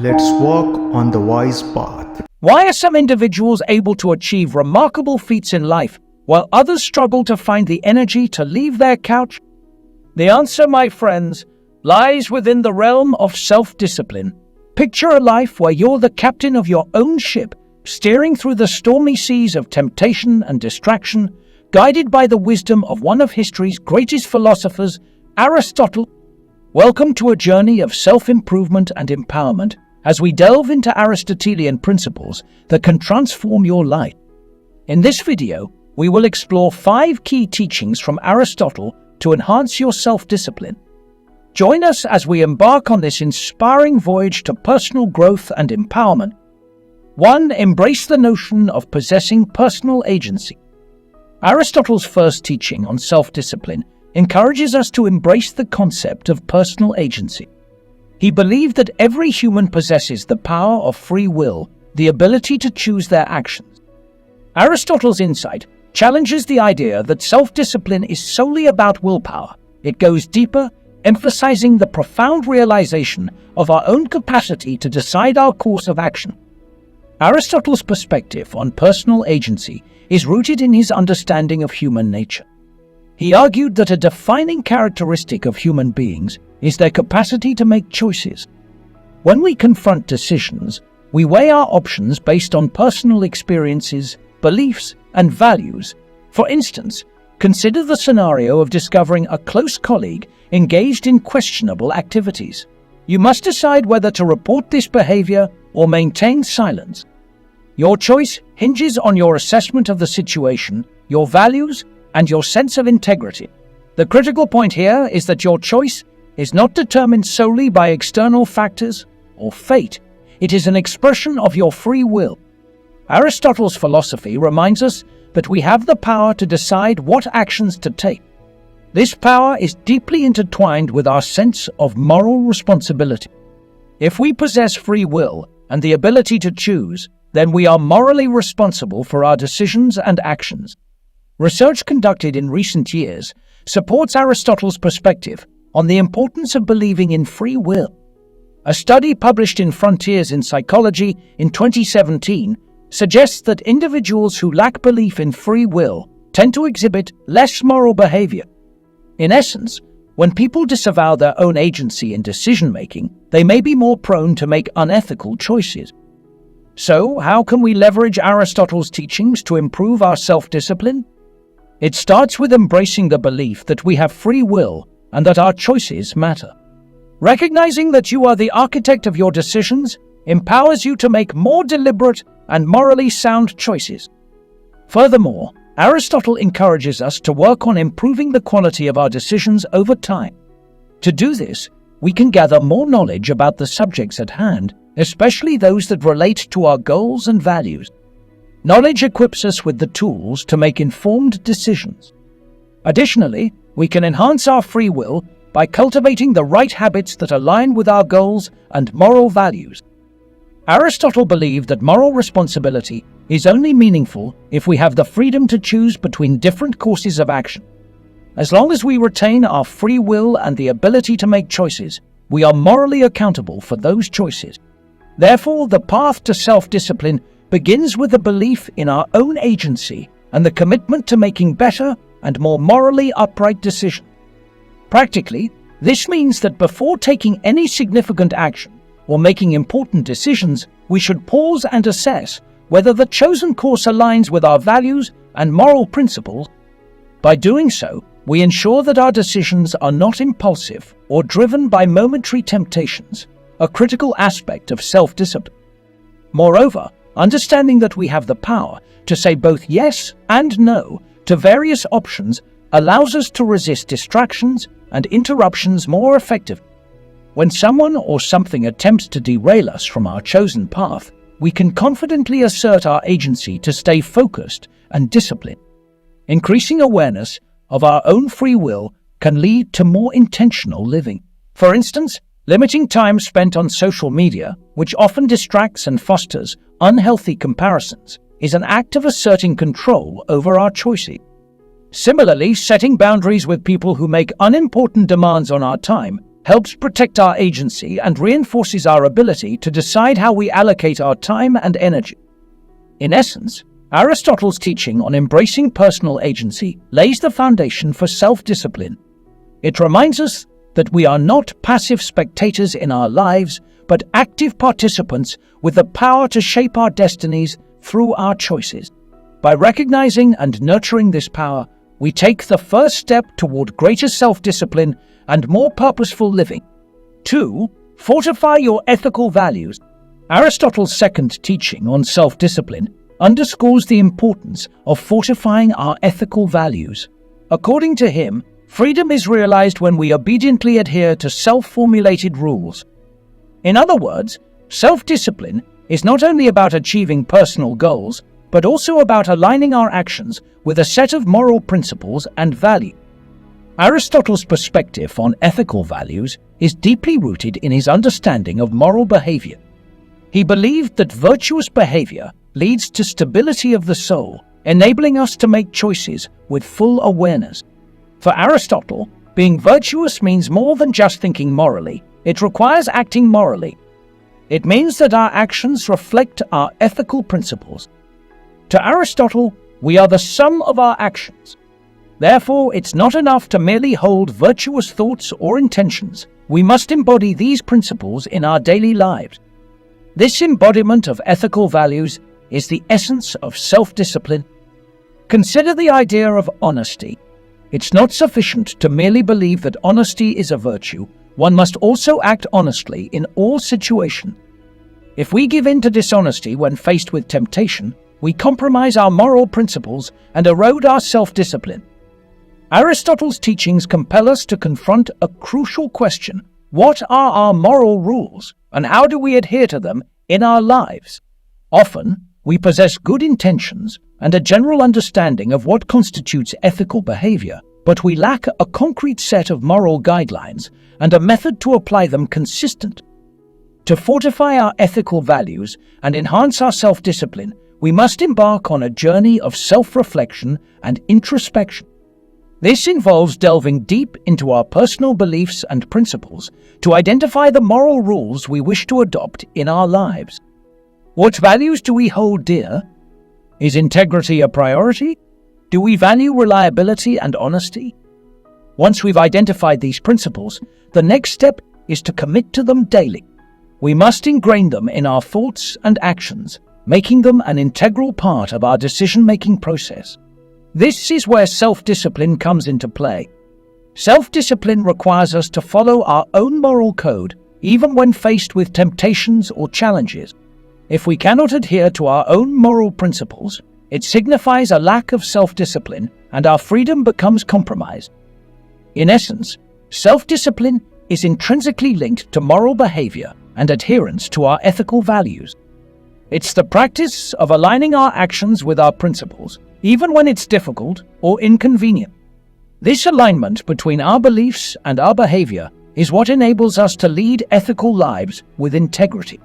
Let's walk on the wise path. Why are some individuals able to achieve remarkable feats in life, while others struggle to find the energy to leave their couch? The answer, my friends, lies within the realm of self-discipline. Picture a life where you're the captain of your own ship, steering through the stormy seas of temptation and distraction, guided by the wisdom of one of history's greatest philosophers, Aristotle. Welcome to a journey of self-improvement and empowerment as we delve into Aristotelian principles that can transform your life. In this video, we will explore 5 key teachings from Aristotle to enhance your self-discipline. Join us as we embark on this inspiring voyage to personal growth and empowerment. 1. Embrace the notion of possessing personal agency. Aristotle's first teaching on self-discipline encourages us to embrace the concept of personal agency. He believed that every human possesses the power of free will, the ability to choose their actions. Aristotle's insight challenges the idea that self-discipline is solely about willpower. It goes deeper, emphasizing the profound realization of our own capacity to decide our course of action. Aristotle's perspective on personal agency is rooted in his understanding of human nature. He argued that a defining characteristic of human beings is their capacity to make choices. When we confront decisions, we weigh our options based on personal experiences, beliefs, and values. For instance, consider the scenario of discovering a close colleague engaged in questionable activities. You must decide whether to report this behavior or maintain silence. Your choice hinges on your assessment of the situation, your values, and your sense of integrity. The critical point here is that your choice is not determined solely by external factors or fate. It is an expression of your free will. Aristotle's philosophy reminds us that we have the power to decide what actions to take. This power is deeply intertwined with our sense of moral responsibility. If we possess free will and the ability to choose, then we are morally responsible for our decisions and actions. Research conducted in recent years supports Aristotle's perspective on the importance of believing in free will. A study published in Frontiers in Psychology in 2017 suggests that individuals who lack belief in free will tend to exhibit less moral behavior. In essence, when people disavow their own agency in decision-making, they may be more prone to make unethical choices. So, how can we leverage Aristotle's teachings to improve our self-discipline? It starts with embracing the belief that we have free will and that our choices matter. Recognizing that you are the architect of your decisions empowers you to make more deliberate and morally sound choices. Furthermore, Aristotle encourages us to work on improving the quality of our decisions over time. To do this, we can gather more knowledge about the subjects at hand, especially those that relate to our goals and values. Knowledge equips us with the tools to make informed decisions. Additionally, we can enhance our free will by cultivating the right habits that align with our goals and moral values. Aristotle believed that moral responsibility is only meaningful if we have the freedom to choose between different courses of action. As long as we retain our free will and the ability to make choices, we are morally accountable for those choices. Therefore, the path to self-discipline begins with the belief in our own agency and the commitment to making better and more morally upright decisions. Practically, this means that before taking any significant action or making important decisions, we should pause and assess whether the chosen course aligns with our values and moral principles. By doing so, we ensure that our decisions are not impulsive or driven by momentary temptations, a critical aspect of self-discipline. Moreover, understanding that we have the power to say both yes and no to various options allows us to resist distractions and interruptions more effectively. When someone or something attempts to derail us from our chosen path, we can confidently assert our agency to stay focused and disciplined. Increasing awareness of our own free will can lead to more intentional living. For instance, limiting time spent on social media, which often distracts and fosters unhealthy comparisons, is an act of asserting control over our choices. Similarly, setting boundaries with people who make unimportant demands on our time helps protect our agency and reinforces our ability to decide how we allocate our time and energy. In essence, Aristotle's teaching on embracing personal agency lays the foundation for self-discipline. It reminds us that we are not passive spectators in our lives, but active participants with the power to shape our destinies through our choices. By recognizing and nurturing this power, we take the first step toward greater self-discipline and more purposeful living. 2. Fortify your ethical values. Aristotle's second teaching on self-discipline underscores the importance of fortifying our ethical values. According to him, freedom is realized when we obediently adhere to self-formulated rules. In other words, self-discipline is not only about achieving personal goals, but also about aligning our actions with a set of moral principles and values. Aristotle's perspective on ethical values is deeply rooted in his understanding of moral behavior. He believed that virtuous behavior leads to stability of the soul, enabling us to make choices with full awareness. For Aristotle, being virtuous means more than just thinking morally. It requires acting morally. It means that our actions reflect our ethical principles. To Aristotle, we are the sum of our actions. Therefore, it's not enough to merely hold virtuous thoughts or intentions. We must embody these principles in our daily lives. This embodiment of ethical values is the essence of self-discipline. Consider the idea of honesty. It's not sufficient to merely believe that honesty is a virtue. One must also act honestly in all situations. If we give in to dishonesty when faced with temptation, we compromise our moral principles and erode our self-discipline. Aristotle's teachings compel us to confront a crucial question: what are our moral rules, and how do we adhere to them in our lives? Often, we possess good intentions and a general understanding of what constitutes ethical behavior, but we lack a concrete set of moral guidelines and a method to apply them consistently. To fortify our ethical values and enhance our self-discipline, we must embark on a journey of self-reflection and introspection. This involves delving deep into our personal beliefs and principles to identify the moral rules we wish to adopt in our lives. What values do we hold dear? Is integrity a priority? Do we value reliability and honesty? Once we've identified these principles, the next step is to commit to them daily. We must ingrain them in our thoughts and actions, making them an integral part of our decision-making process. This is where self-discipline comes into play. Self-discipline requires us to follow our own moral code, even when faced with temptations or challenges. If we cannot adhere to our own moral principles, it signifies a lack of self-discipline, and our freedom becomes compromised. In essence, self-discipline is intrinsically linked to moral behavior and adherence to our ethical values. It's the practice of aligning our actions with our principles, even when it's difficult or inconvenient. This alignment between our beliefs and our behavior is what enables us to lead ethical lives with integrity.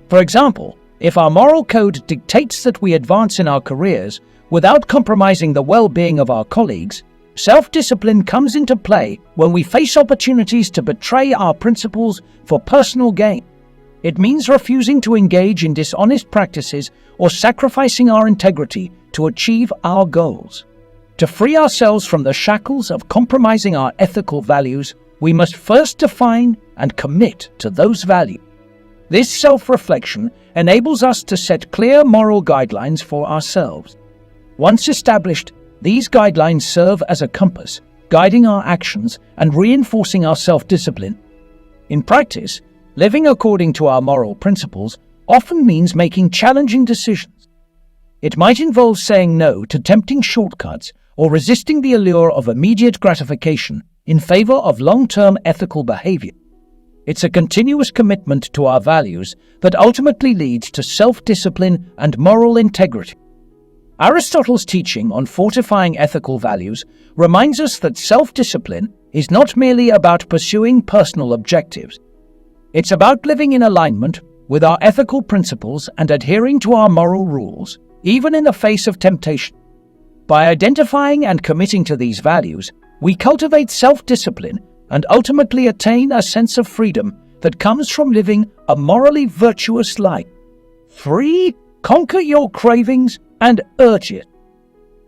For example, if our moral code dictates that we advance in our careers without compromising the well-being of our colleagues, self-discipline comes into play when we face opportunities to betray our principles for personal gain. It means refusing to engage in dishonest practices or sacrificing our integrity to achieve our goals. To free ourselves from the shackles of compromising our ethical values, we must first define and commit to those values. This self-reflection enables us to set clear moral guidelines for ourselves. Once established, these guidelines serve as a compass, guiding our actions and reinforcing our self-discipline. In practice, living according to our moral principles often means making challenging decisions. It might involve saying no to tempting shortcuts or resisting the allure of immediate gratification in favor of long-term ethical behavior. It's a continuous commitment to our values that ultimately leads to self-discipline and moral integrity. Aristotle's teaching on fortifying ethical values reminds us that self-discipline is not merely about pursuing personal objectives. It's about living in alignment with our ethical principles and adhering to our moral rules, even in the face of temptation. By identifying and committing to these values, we cultivate self-discipline, and ultimately attain a sense of freedom that comes from living a morally virtuous life. 3. Conquer your cravings and urges.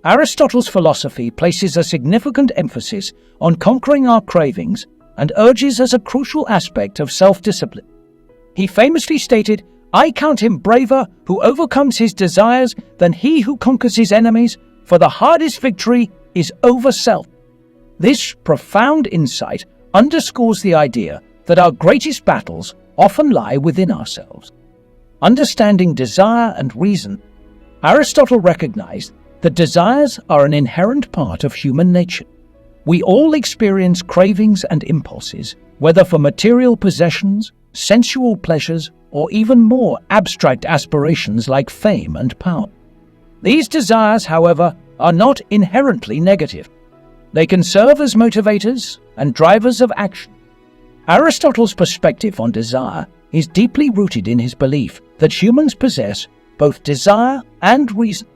Aristotle's philosophy places a significant emphasis on conquering our cravings and urges as a crucial aspect of self-discipline. He famously stated, "I count him braver who overcomes his desires than he who conquers his enemies, for the hardest victory is over self." This profound insight underscores the idea that our greatest battles often lie within ourselves. Understanding desire and reason, Aristotle recognized that desires are an inherent part of human nature. We all experience cravings and impulses, whether for material possessions, sensual pleasures, or even more abstract aspirations like fame and power. These desires, however, are not inherently negative. They can serve as motivators and drivers of action. Aristotle's perspective on desire is deeply rooted in his belief that humans possess both desire and reason.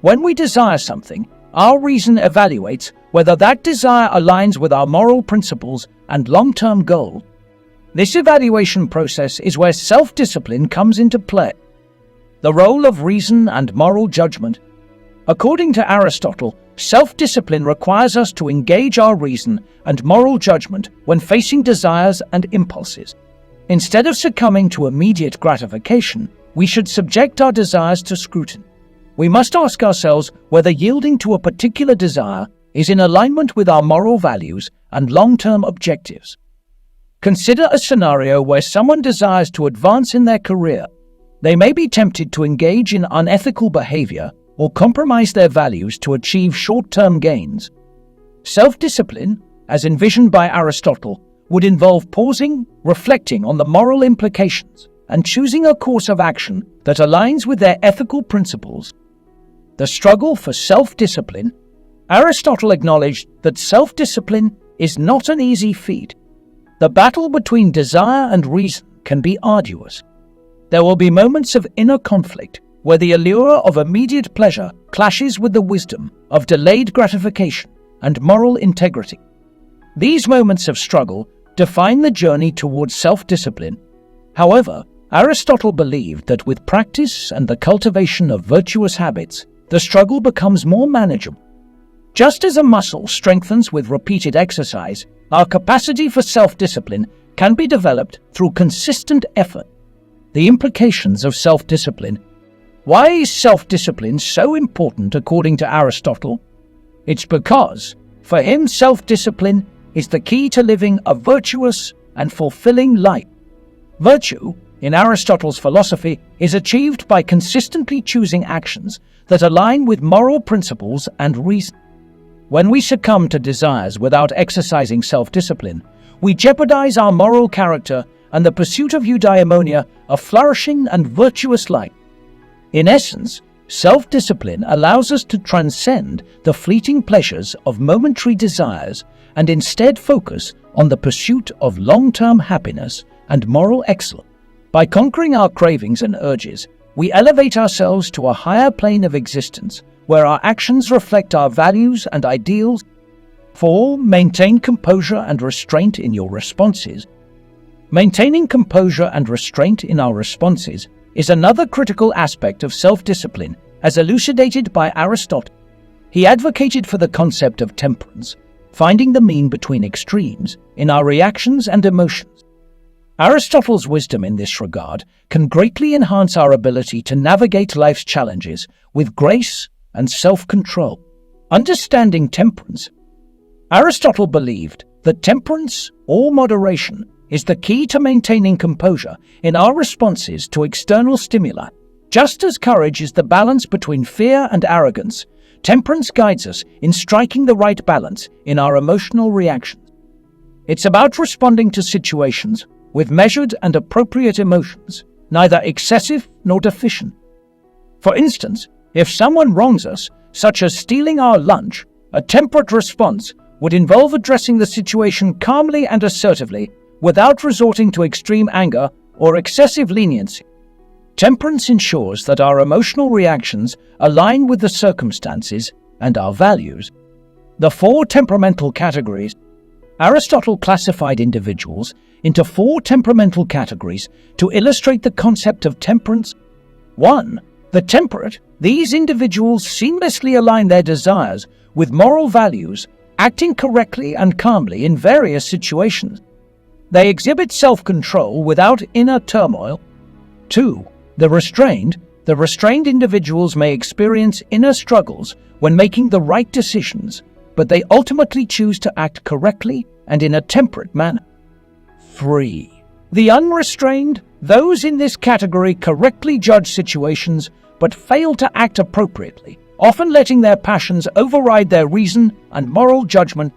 When we desire something, our reason evaluates whether that desire aligns with our moral principles and long-term goals. This evaluation process is where self-discipline comes into play. The role of reason and moral judgment. According to Aristotle, self-discipline requires us to engage our reason and moral judgment when facing desires and impulses. Instead of succumbing to immediate gratification, we should subject our desires to scrutiny. We must ask ourselves whether yielding to a particular desire is in alignment with our moral values and long-term objectives. Consider a scenario where someone desires to advance in their career. They may be tempted to engage in unethical behavior or compromise their values to achieve short-term gains. Self-discipline, as envisioned by Aristotle, would involve pausing, reflecting on the moral implications, and choosing a course of action that aligns with their ethical principles. The struggle for self-discipline. Aristotle acknowledged that self-discipline is not an easy feat. The battle between desire and reason can be arduous. There will be moments of inner conflict where the allure of immediate pleasure clashes with the wisdom of delayed gratification and moral integrity. These moments of struggle define the journey towards self-discipline. However, Aristotle believed that with practice and the cultivation of virtuous habits, the struggle becomes more manageable. Just as a muscle strengthens with repeated exercise, our capacity for self-discipline can be developed through consistent effort. The implications of self-discipline. Why is self-discipline so important according to Aristotle? It's because, for him, self-discipline is the key to living a virtuous and fulfilling life. Virtue, in Aristotle's philosophy, is achieved by consistently choosing actions that align with moral principles and reason. When we succumb to desires without exercising self-discipline, we jeopardize our moral character and the pursuit of eudaimonia, a flourishing and virtuous life. In essence, self-discipline allows us to transcend the fleeting pleasures of momentary desires and instead focus on the pursuit of long-term happiness and moral excellence. By conquering our cravings and urges, we elevate ourselves to a higher plane of existence where our actions reflect our values and ideals. 4. Maintain composure and restraint in your responses. Maintaining composure and restraint in our responses is another critical aspect of self-discipline, as elucidated by Aristotle. He advocated for the concept of temperance, finding the mean between extremes in our reactions and emotions. Aristotle's wisdom in this regard can greatly enhance our ability to navigate life's challenges with grace and self-control. Understanding temperance. Aristotle believed that temperance, or moderation, is the key to maintaining composure in our responses to external stimuli. Just as courage is the balance between fear and arrogance, temperance guides us in striking the right balance in our emotional reactions. It's about responding to situations with measured and appropriate emotions, neither excessive nor deficient. For instance, if someone wrongs us, such as stealing our lunch, a temperate response would involve addressing the situation calmly and assertively without resorting to extreme anger or excessive leniency. Temperance ensures that our emotional reactions align with the circumstances and our values. The 4 temperamental categories. Aristotle classified individuals into 4 temperamental categories to illustrate the concept of temperance. 1. The temperate. These individuals seamlessly align their desires with moral values, acting correctly and calmly in various situations. They exhibit self-control without inner turmoil. 2. The restrained. The restrained individuals may experience inner struggles when making the right decisions, but they ultimately choose to act correctly and in a temperate manner. 3. The unrestrained. Those in this category correctly judge situations but fail to act appropriately, often letting their passions override their reason and moral judgment.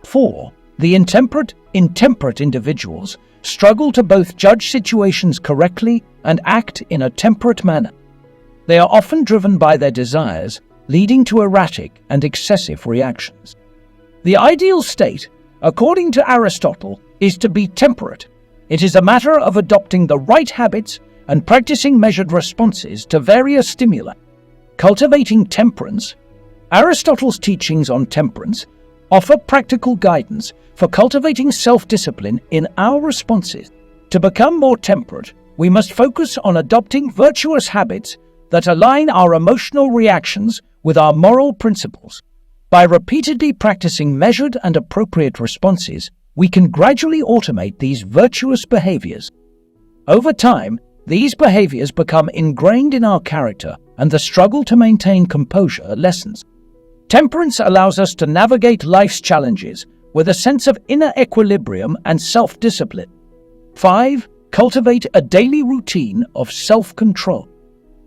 4. The intemperate. Intemperate individuals struggle to both judge situations correctly and act in a temperate manner. They are often driven by their desires, leading to erratic and excessive reactions. The ideal state, according to Aristotle, is to be temperate. It is a matter of adopting the right habits and practicing measured responses to various stimuli. Cultivating temperance. Aristotle's teachings on temperance offer practical guidance for cultivating self-discipline in our responses. To become more temperate, we must focus on adopting virtuous habits that align our emotional reactions with our moral principles. By repeatedly practicing measured and appropriate responses, we can gradually automate these virtuous behaviors. Over time, these behaviors become ingrained in our character, and the struggle to maintain composure lessens. Temperance allows us to navigate life's challenges with a sense of inner equilibrium and self-discipline. 5. Cultivate a daily routine of self-control.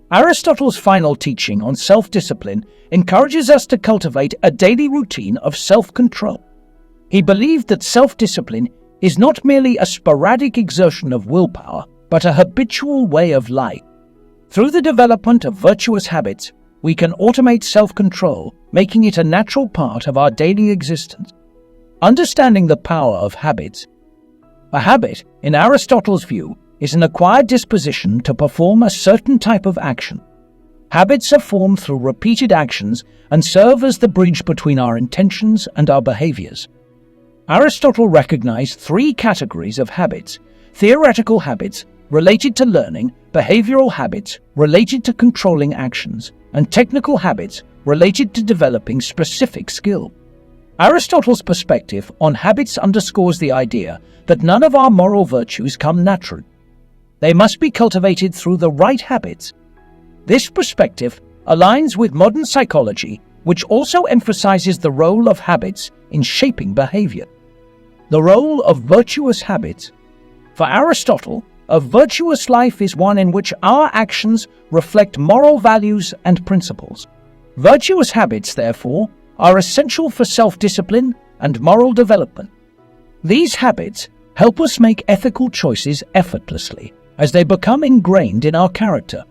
Aristotle's final teaching on self-discipline encourages us to cultivate a daily routine of self-control. He believed that self-discipline is not merely a sporadic exertion of willpower, but a habitual way of life. Through the development of virtuous habits, we can automate self-control, making it a natural part of our daily existence. Understanding the power of habits. A habit, in Aristotle's view, is an acquired disposition to perform a certain type of action. Habits are formed through repeated actions and serve as the bridge between our intentions and our behaviors. Aristotle recognized 3 categories of habits: theoretical habits related to learning, behavioral habits related to controlling actions, and technical habits related to developing specific skill. Aristotle's perspective on habits underscores the idea that none of our moral virtues come naturally. They must be cultivated through the right habits. This perspective aligns with modern psychology, which also emphasizes the role of habits in shaping behavior. The role of virtuous habits. For Aristotle, a virtuous life is one in which our actions reflect moral values and principles. Virtuous habits, therefore, are essential for self-discipline and moral development. These habits help us make ethical choices effortlessly as they become ingrained in our character.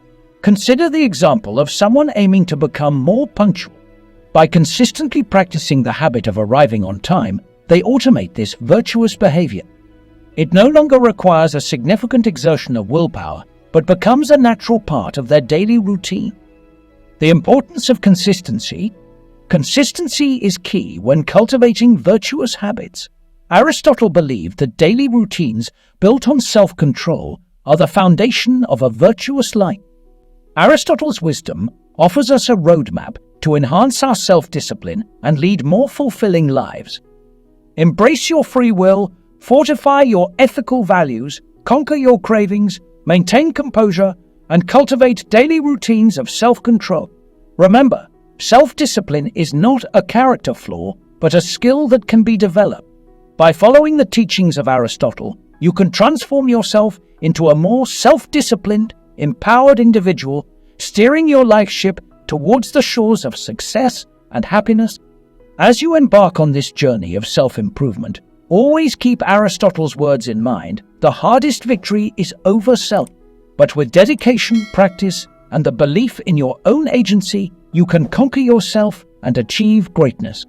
Consider the example of someone aiming to become more punctual. By consistently practicing the habit of arriving on time, they automate this virtuous behavior. It no longer requires a significant exertion of willpower, but becomes a natural part of their daily routine. The importance of consistency. Consistency is key when cultivating virtuous habits. Aristotle believed that daily routines built on self-control are the foundation of a virtuous life. Aristotle's wisdom offers us a roadmap to enhance our self-discipline and lead more fulfilling lives. Embrace your free will, fortify your ethical values, conquer your cravings, maintain composure, and cultivate daily routines of self-control. Remember, self-discipline is not a character flaw, but a skill that can be developed. By following the teachings of Aristotle, you can transform yourself into a more self-disciplined, empowered individual, steering your life ship towards the shores of success and happiness. As you embark on this journey of self-improvement, always keep Aristotle's words in mind: the hardest victory is over self. But with dedication, practice, and the belief in your own agency, you can conquer yourself and achieve greatness.